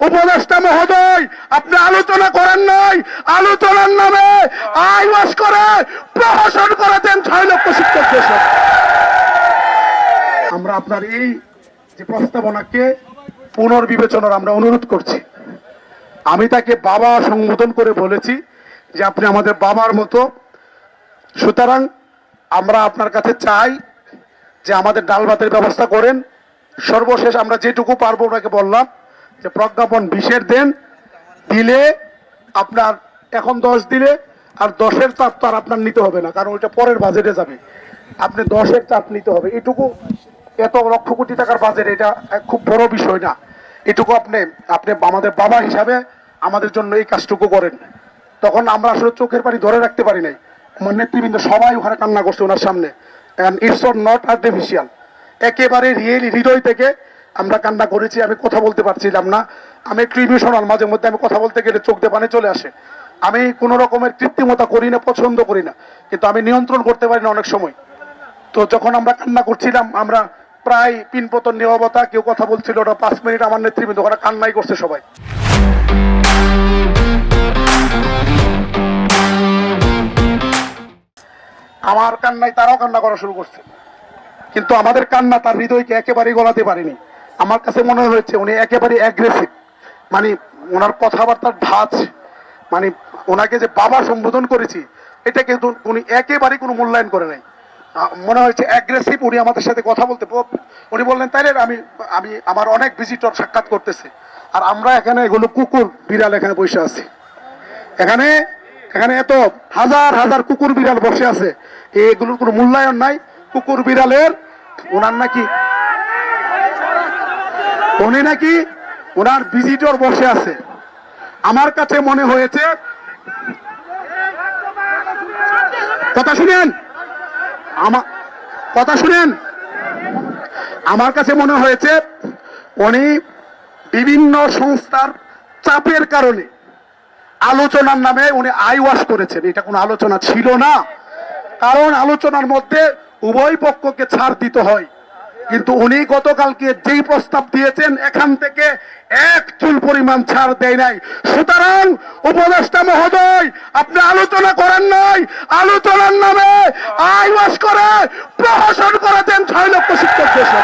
উপদেষ্টা মহোদয়, আপনি আলোচনা করেন নাই, আলোচনার নামে আইওয়াস করে প্রহসন করেছেন 6 লক্ষ শিক্ষক দেশে। আমরা আপনার এই যে প্রস্তাবনাকে পুনর্বিবেচনার আমরা অনুরোধ করছি। আমি তাকে বাবা সম্বোধন করে বলেছি যে আপনি আমাদের বাবার মতো, সুতরাং আমরা আপনার কাছে চাই যে আমাদের ডাল ভাতের ব্যবস্থা করেন। সর্বশেষ আমরা যেটুকু পারবো ওনাকে বললাম যে প্রজ্ঞাপন 20-এর দেন, দিলে আপনার এখন 10 দিলে আর 10-এর চাপ তো আর আপনার নিতে হবে না, কারণ ওইটা পরের বাজেটে যাবে। আপনি 10-এর চাপ নিতে হবে। এটুকু, এত লক্ষ কোটি টাকার বাজেট, এটা খুব বড় বিষয় না। এটুকু আপনি আমাদের বাবা হিসাবে আমাদের জন্য এই কাজটুকু করেন। তখন আমরা আসলে চোখের পানি ধরে রাখতে পারি নাই। আমার নেতৃবৃন্দ সবাই ওখানে কান্না করছে ওনার সামনে, অ্যান্ড ইটস নট আর্টিফিশিয়াল, একেবারে রিয়েলি হৃদয় থেকে আমরা কান্না করেছি। আমি কথা বলতে পারছিলাম না, আমি একটু ইমোশনাল, মাঝে মধ্যে আমি কথা বলতে গেলে চোখ দিয়ে পানি চলে আসে। আমি কোনো রকমের কৃত্রিমতা করি না, পছন্দ করি না, কিন্তু আমি নিয়ন্ত্রণ করতে পারি না অনেক সময়। তো যখন আমরা কান্না করছিলাম, আমরা প্রায় পিনপতন নীরবতা, কেউ কথা বলছিল, ওটা 5 মিনিট আমার নেতৃবৃন্দ ওখানে কান্নাই করছে সবাই। আমার কান্নায় তারাও কান্না করা শুরু করছে, কিন্তু আমাদের কান্না তার হৃদয়কে একেবারেই গলাতে পারিনি। আমার কাছে মনে হয়েছে উনি একেবারে অ্যাগ্রেসিভ, মানে ওনার কথাবার্তার ধাঁচ, মানে ওনাকে যে বাবা সম্বোধন করেছি এটা কিন্তু উনি একেবারেই কোনো মূল্যায়ন করে নাই। মনে হয়েছে অ্যাগ্রেসিভ। উনি আমাদের সাথে কথা বলতে, উনি বললেন তাইলে আমি আমার অনেক ভিজিটর সাক্ষাৎ করতেছে, আর আমরা এখানে এগুলো কুকুর বিড়াল এখানে বসে আছি, এখানে এত হাজার হাজার কুকুর বিড়াল বসে আছে, এগুলোর কোনো মূল্যায়ন নাই। কুকুর বিড়ালের ওনার নাকি, উনি নাকি ওনার ভিজিটর বসে আছে। আমার কাছে মনে হয়েছে, কথা শুনেন, কথা শুনেন, আমার কাছে মনে হয়েছে উনি বিভিন্ন সংস্থার চাপের কারণে আলোচনার নামে উনি আইওয়াশ করেছেন। এটা কোনো আলোচনা ছিল না, কারণ আলোচনার মধ্যে উভয় পক্ষকে ছাড় দিতে হয়। কিন্তু উনি গতকালকে যেই প্রস্তাব দিয়েছেন, এখান থেকে 1 চুল পরিমাণ ছাড় দেয় নাই। সুতরাং উপদেষ্টা মহোদয়, আপনি আলোচনা করেন নাই, আলোচনার নামে আইওয়াশ করে প্রহসন করেছেন 6 লক্ষ শিক্ষক দেশে।